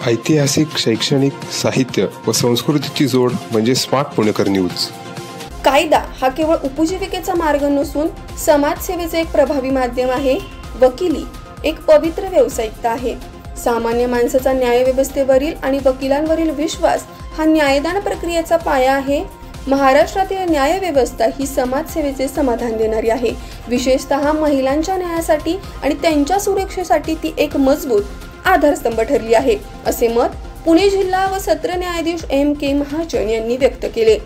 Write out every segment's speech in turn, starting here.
ऐतिहासिक, शैक्षणिक, साहित्य व संस्कृतीची जोड म्हणजे स्मार्ट पुणेकर न्यूज. कायदा हा केवळ उपजीविकेचा मार्ग नसून समाजसेवेचे एक प्रभावी माध्यम आहे. वकिली एक पवित्र व्यावसायिकता आहे. सामान्य माणसाचा न्यायव्यवस्थेवरील आणि वकिलांवरील विश्वास हा न्यायदान प्रक्रियेचा पाया आहे. महाराष्ट्रातील न्यायव्यवस्था ही समाजसेवेचे समाधान देणारी आहे. विशेषतः महिलांच्या न्यायासाठी आणि त्यांच्या सुरक्षेसाठी ती एक मजबूत आधारस्तंभ ठरली आहे, असे मत पुणे जिल्हा व सत्र न्यायाधीश M.K. महाजन यांनी व्यक्त केले.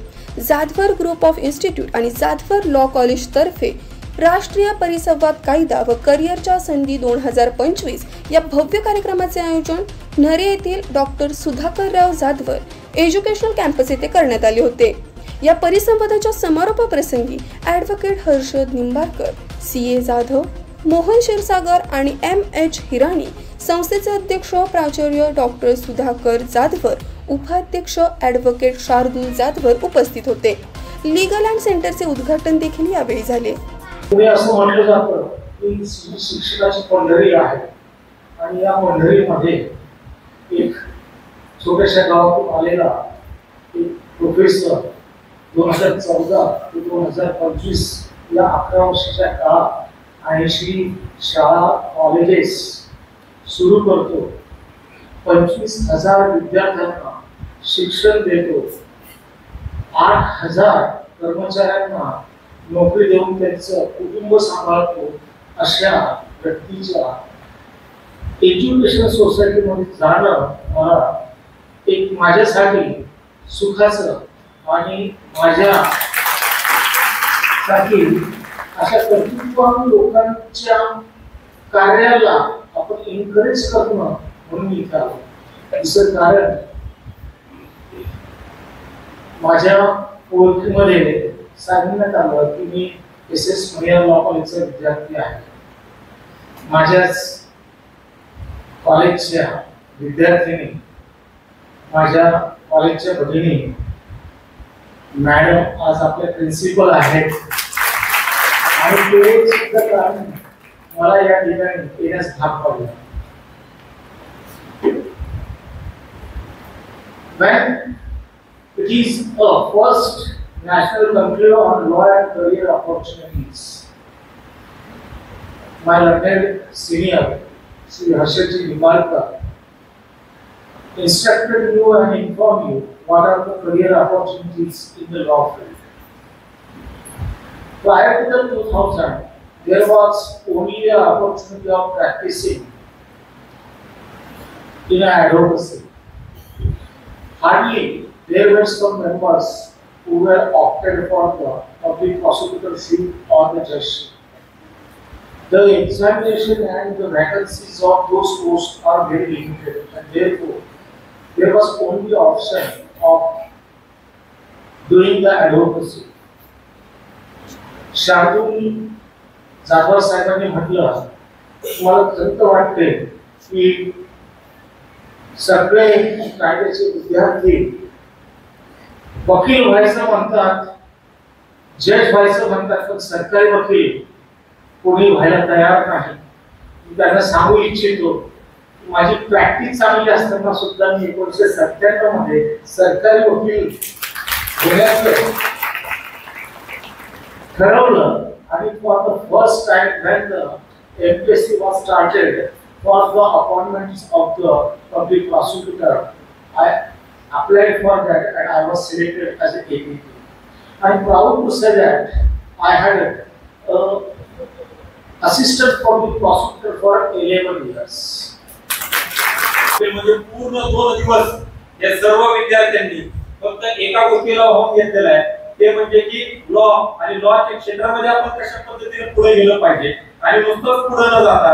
जाधवर ग्रुप ऑफ इन्स्टिट्यूट आणि जाधवर लॉ कॉलेज तर्फे राष्ट्रीय परिसंवाद कायदा व करिअरच्या संधी 2025 या भव्य कार्यक्रमाचे आयोजन नरे येथील doctor Sudhakarrao Jadhavar educational campus येथे करण्यात आले होते. या परिसंवादाच्या समारोप प्रसंगी ॲडव्होकेट हर्षद निंबाळकर, C.A. जाधव, मोहन क्षीरसागर आणि M.H. हिराणी, संस्थेचे अध्यक्ष प्राचार्य डॉक्टर सुधाकर जाधवर, उपाध्यक्ष ॲडव्होकेट शार्दूल जाधवर उपस्थित होते. लीगल अँड सेंटरचे उद्घाटन देखील यावेळी झाले. असं म्हटलं जातं की शिक्षणाची पंढरी आहे आणि या पंढरीमध्ये एक छोट्याशा गावातून आलेला एक प्रोफेसर 2014 ते 2025 या 11 वर्षाच्या काळात 80 शाळा कॉलेजेस सुरू करतो. 25,000 विद्यार्थ्यांना शिक्षण देतो. 8,000 कर्मचाऱ्यांना नोकरी देऊन त्यांचं कुटुंब सांभाळतो. अशा व्यक्तीच्या एज्युकेशन सोसायटीमध्ये जाणं मला एक माझ्यासाठी सुखाचं आणि माझ्यासाठी अशा कर्तृत्ववान लोकांच्या कार्याला आपण एनकरेज करणं म्हणून इथं आलो. दुसरं कारण माझ्या ओळखीमध्ये सांगण्यात आलं की मी S.S. महिला लॉ कॉलेजचा विद्यार्थी आहे. माझ्याच कॉलेजच्या विद्यार्थिनी, माझ्या कॉलेजच्या भगिनी मॅडम आज आपले प्रिन्सिपल आहेत आणि ते सुद्धा कारण मला या ठिकाणी येण्यास भाग पडला. When it is a first national conclave on law and career opportunities, my learned senior Sri Harshadji Nibalkar instructed you and informed you what are the career opportunities in the law field. Prior to the 2000, there was only an opportunity of practicing in advocacy. Hardly there were some members who were opted for the public prosecutorship or the judgeship. The examination and the vacancies of those posts are very limited, and therefore there was only the option of doing the advocacy. Shardul Jadhav साहेबांनी म्हटलं, मला खंत वाटते की सगळे कायद्याचे विद्यार्थी वकील व्हायचं म्हणतात, जज व्हायचं म्हणतात, पण सरकारी वकील कोणी व्हायला तयार नाही. मी त्यांना सांगू इच्छितो, माझी प्रॅक्टिस चांगली असताना सुद्धा मी 1997 मध्ये सरकारी वकील होण्याचं ठरवलं आणि for the first time when the MPSC was started for the appointments of the public prosecutor, I applied for that and I was selected as an APP. I'm proud to say that I had assistant public prosecutor for 11 years. म्हणजे पूर्ण 2 दिवस या सर्व विद्यार्थ्यांनी फक्त एका गोष्टीला home घेतलेला आहे, ते म्हणजे की लॉ आणि लॉच्या क्षेत्रामध्ये आपण कशा पद्धतीने पुढे गेलं पाहिजे आणि नुसतंच पुढे न जाता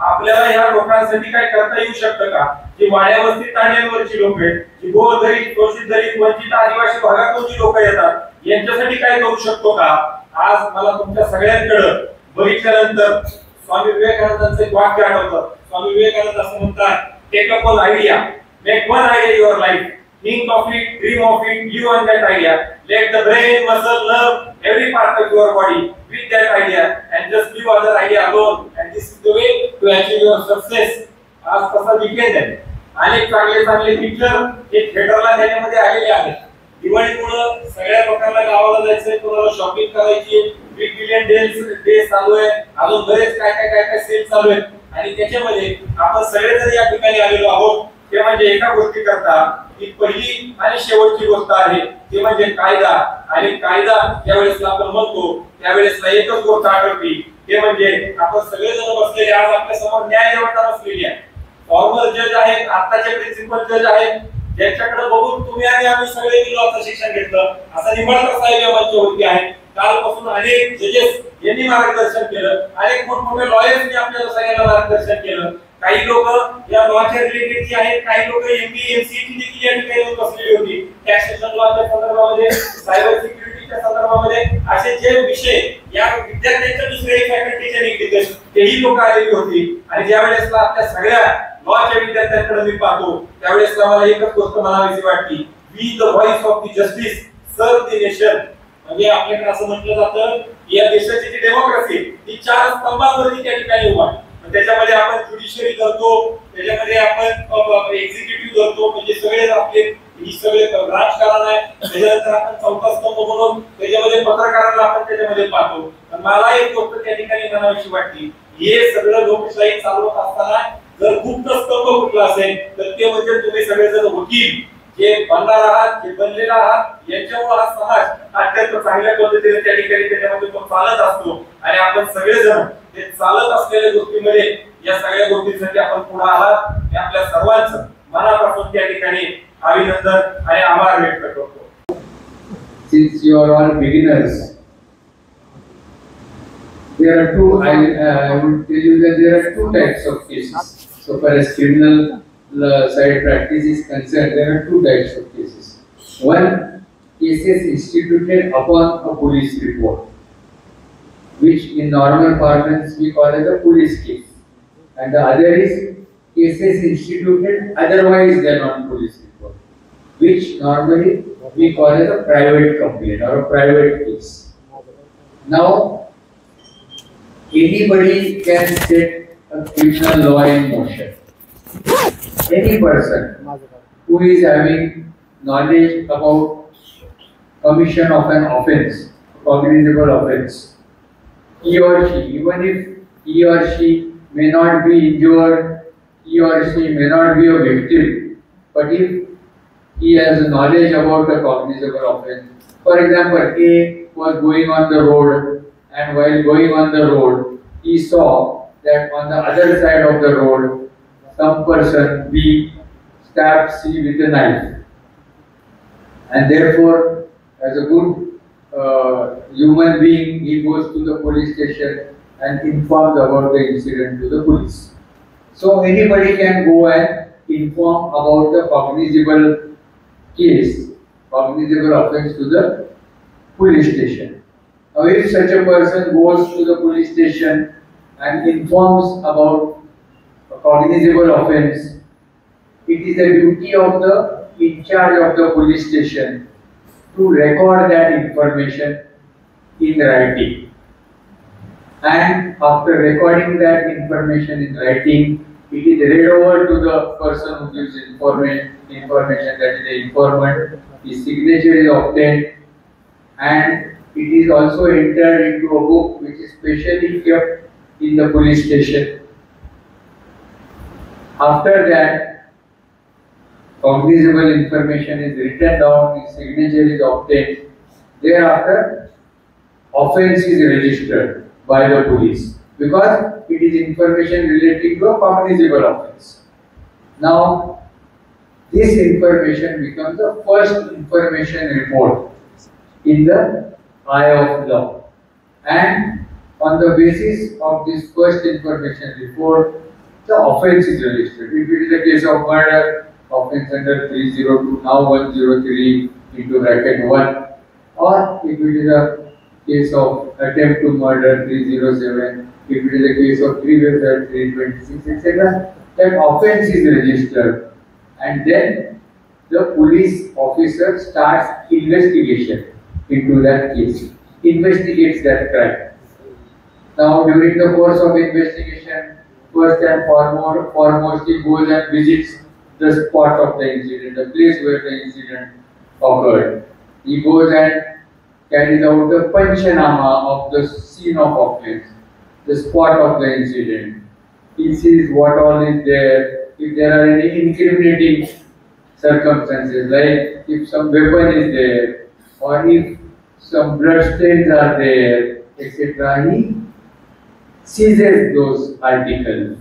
आपल्याला या लोकांसाठी काय करता येऊ शकतं का, जी वाड्यावस्ती तांड्यांवरची लोक आहेत, जी गोरगरीब, शोषित दलित, वंचित आदिवासी भागातून जी लोक येतात, यांच्यासाठी काय करू शकतो का. आज मला तुमच्या सगळ्यांकडे बघितल्यानंतर स्वामी विवेकानंदांचं एक वाक्य आठवतं. स्वामी विवेकानंद असं म्हणतात, take up an idea, make one idea your life, think of it, dream of it, live on that idea, let the brain, muscle, nerve, every part of your body with that idea and just leave other idea alone, and this is the way to achieve your success. आज तसा weekend आहे, अनेक चांगले चांगले picture हे थिएटरला देण्यामध्ये आलेले आहेत. दिवाळीमुळे सगळ्या लोकांना गावाला जायचंय, कोणाला शॉपिंग करायची, बिग बिलियन डे चालू आहे, अजून बरेच काय सेल चालू आहेत. आणि त्याच्यामध्ये आपण सगळेजण या ठिकाणी आलेलो आहोत ते म्हणजे एका गोष्टी करता की पहिली आणि शेवटची गोष्ट आहे ती म्हणजे कायदा. आणि कायदा ज्यावेळेस आपण म्हणतो त्यावेळेस एकच गोष्ट आठवते ते म्हणजे आपण सगळेजण बसलेले आज आपल्या समोर न्याय देवता बसलेली आहे. फॉर्मर जज आहेत, आताचे प्रिन्सिपल जज आहेत, ज्यांच्याकडे बघून तुम्ही आणि आम्ही सगळे लॉचं शिक्षण घेतलं. असं निंबाळकर साहेब या मंचावरती आहे. कालपासून अनेक जजेस यांनी मार्गदर्शन केलं, अनेक मोठमोठे लॉयर्सनी आपल्याला सगळ्यांना मार्गदर्शन केलं. काही लोक या लॉच्या रिलेटेडची आहेत, काही लोक एमबी एमसीची देखील या ठिकाणी येऊन बसलेली होती. टॅक्सेशन लॉच्या संदर्भामध्ये, सायबर सिक्युरिटीच्या संदर्भामध्ये असे जे विषय या विद्यार्थ्यांच्या दुसऱ्याही फॅकल्टीच्या निगडीत तेही लोक आलेली होती. आणि ज्या वेळेस आपल्या सगळ्या लॉच्या विद्यार्थ्यांकडे मी पाहतो त्यावेळेस मला एकच गोष्ट म्हणावीशी वाटली, we the voice of the justice serve the nation. म्हणजे आपल्याकडे असं म्हटलं जातं की या देशाची जी डेमोक्रेसी ही 4 स्तंभांवरती त्या ठिकाणी उभा आहे. त्याच्यामध्ये आपण ज्युडिशरी करतो, त्याच्यामध्ये आपण एक्झिक्युटिव्ह करतो, म्हणजे सगळे आपले ही सगळे राजकारण आहे. त्याच्यानंतर आपण चौथा स्तंभ म्हणून त्याच्यामध्ये पत्रकारांना आपण त्याच्यामध्ये पाहतो. मला एक गोष्ट त्या ठिकाणी म्हणावीशी वाटली, हे सगळं लोकशाही चालवत असताना जर गुप्त स्तंभ कुठला असेल तर ते म्हणजे तुम्ही सगळेजण वकील जे बनणार आहात, जे बनलेला आहात, यांच्यामुळे हा समाज अत्यंत चांगल्या पद्धतीने त्या ठिकाणी त्याच्यामध्ये तो चालत असतो. आणि आपण सगळेजण ते चालत असलेल्या गोष्टीमध्ये या सगळ्या गोष्टींसाठी आपण पुढे आहात हे आपल्या सर्वांचं मनापासून त्या ठिकाणी अभिनंदन आणि आभार व्यक्त करतो. Since you are all beginners, there are two. I would tell you that there are two types of cases. So far as criminal side practice is concerned, there are two types of cases. One, cases instituted upon a police report, which in normal parlance we call as a police case, and the other is cases instituted otherwise than on police report, which normally we call as a private complaint or a private case. Now, anybody can set a criminal law in motion. Any person who is having knowledge about commission of an offense, cognizable offense, he or she, even if he or she may not be injured, he or she may not be a victim, but if he has knowledge about the cognizable offense, for example, A was going on the road, and while going on the road, he saw that on the other side of the road, some person B stabbed C with a knife, and therefore, as a good human being, he goes to the police station and informs about the incident to the police. So anybody can go and inform about the cognizable case, cognizable offense to the police station. Now, if such a person goes to the police station and informs about a cognizable offense, it is the duty of the in charge of the police station to record that information in writing. And after recording that information in writing, it is read over to the person who gives information, that is the informant. His signature is obtained, and it is also entered into a book which is specially kept in the police station. After that, cognizable information is written down, his signature is obtained. Thereafter, offense is registered by the police because it is information relating to a cognizable offense. Now, this information becomes the first information report in the eye of law, and on the basis of this first information report, the offense is registered. If it is a case of murder, offense under 302, now 103 into bracket 1, or if it is a case of attempt to murder 307, if it is a case of previous 326, etc., that offense is registered, and then the police officer starts investigation into that case, investigates that crime. Now, during the course of investigation, first and foremost, he goes and visits the spot of the incident, the place where the incident occurred. He goes and carries out the Panchanama of the scene of offense, the spot of the incident. He sees what all is there, if there are any incriminating circumstances, like if some weapon is there, or if some blood stains are there, etc. He seizes those articles.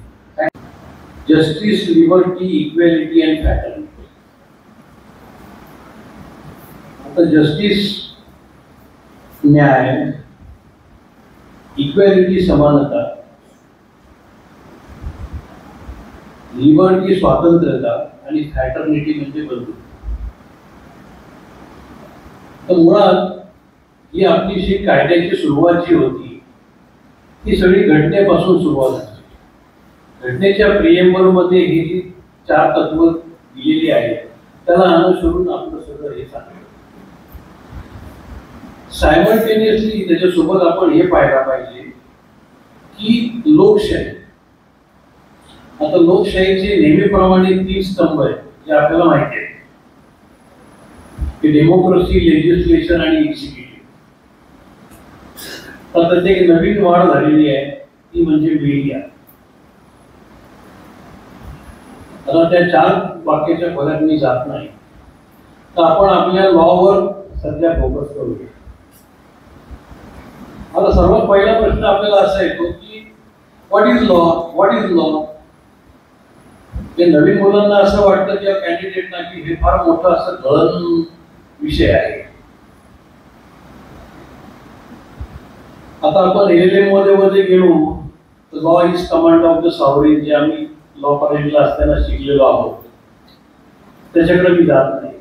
Justice, liberty, equality and fraternity. आता justice, न्याय, equality समानता, liberty स्वातंत्र्यता आणि fraternity म्हणजे बंधुता. तर मुळात ही आपली जी कायद्याची सुरुवात जी होती ती सगळी घटनेपासून सुरुवात झाली. घटनेच्या प्रिएम्बल मध्ये ही जी 4 तत्व दिलेली आहेत त्याला अनुसरून आपलं सगळं हे चाललं. सायमल्टेनियसली त्याच्यासोबत आपण हे पाहायला पाहिजे की लोकशाही, आता लोकशाहीचे नेहमीप्रमाणे 3 स्तंभ आहेत जे आपल्याला माहिती आहे की डेमोक्रेसी, लेजिस्लेशन आणि एक्झिक्युटिव्ह. तर त्यात एक नवीन वाढ झालेली आहे ती म्हणजे मीडिया. आता त्या 4 वाक्याच्या खोल्यात मी जात नाही, तर आपण आपल्या लॉवर सध्या फोकस करूया. आता सर्वात पहिला प्रश्न आपल्याला असा येतो की what is law, what is law. ते नवीन मुलांना असं वाटतं की कॅन्डिडेटना की हे फार मोठं असं गळण विषय आहे. आता आपण LLM मध्ये गेलो तर law is command of the sovereign, जे आम्ही लॉ कॉलेजला असताना शिकलेलो आहोत, त्याच्याकडे मी जात नाही.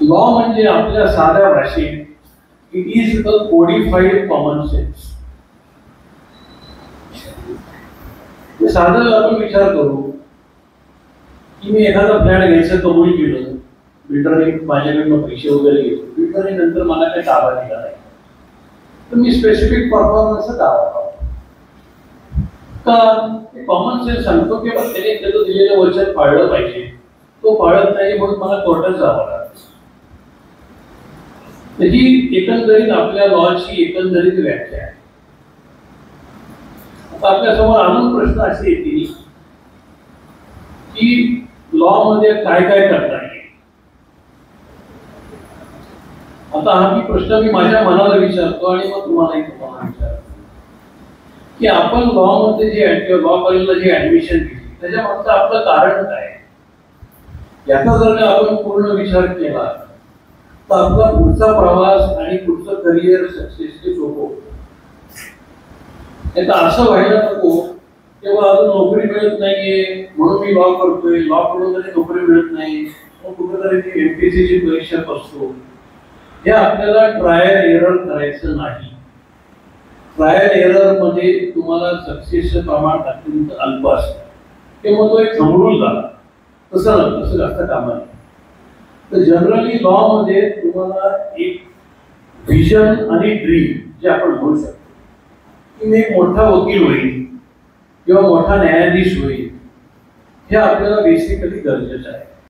लॉ म्हणजे आपल्या साध्या भाषेत it is a codified common sense. साधं आपण विचार करू की मी एखादा फ्लॅट घ्यायचं कबूल केलं, बिल्डरने माझ्याकडनं पैसे वगैरे घेतो, बिल्डरने नंतर मला काही ताबा दिला नाही, तर मी स्पेसिफिक परफॉर्मन्सचा दावा करतो का कॉमन सेन्स सांगतो की त्याने त्याचं दिलेलं वचन पाळलं पाहिजे, तो पाळत नाही म्हणून मला कोर्टात जावं लागतं. तर ही एकंदरीत आपल्या लॉची एकंदरीत व्याख्या आहे. आता आपल्या समोर अजून प्रश्न असे येतील की लॉ मध्ये काय काय करता येईल. आता हा प्रश्न मी माझ्या मनाला विचारतो आणि मग तुम्हालाही विचारतो की आपण लॉ मध्ये जे लॉ कॉलेजला जे ऍडमिशन घेतली त्याच्यामागचं आपलं कारण काय, याचा जर का आपण पूर्ण विचार केला तर आपला पुढचा प्रवास आणि पुढचं करिअर सक्सेसफुल सोपं. आता असं व्हायला नको तेव्हा अजून नोकरी मिळत नाहीये म्हणून मी लॉ करतोय, लॉ करून तरी नोकरी मिळत नाही, मग कुठेतरी MPSC ची परीक्षा बसतो. हे आपल्याला ट्रायल एरर करायचं नाही. ट्रायल एरर मध्ये तुम्हाला सक्सेसचं प्रमाण अत्यंत अल्प असतं, ते मग तो एक समोरून झाला तसं जास्त कामा नाही. तर जनरली लॉ मध्ये तुम्हाला एक व्हिजन आणि ड्रीम जे आपण म्हणू शकतो की मी एक मोठा वकील होईल किंवा मोठा न्यायाधीश होईल, हे आपल्याला बेसिकली गरजेचं आहे.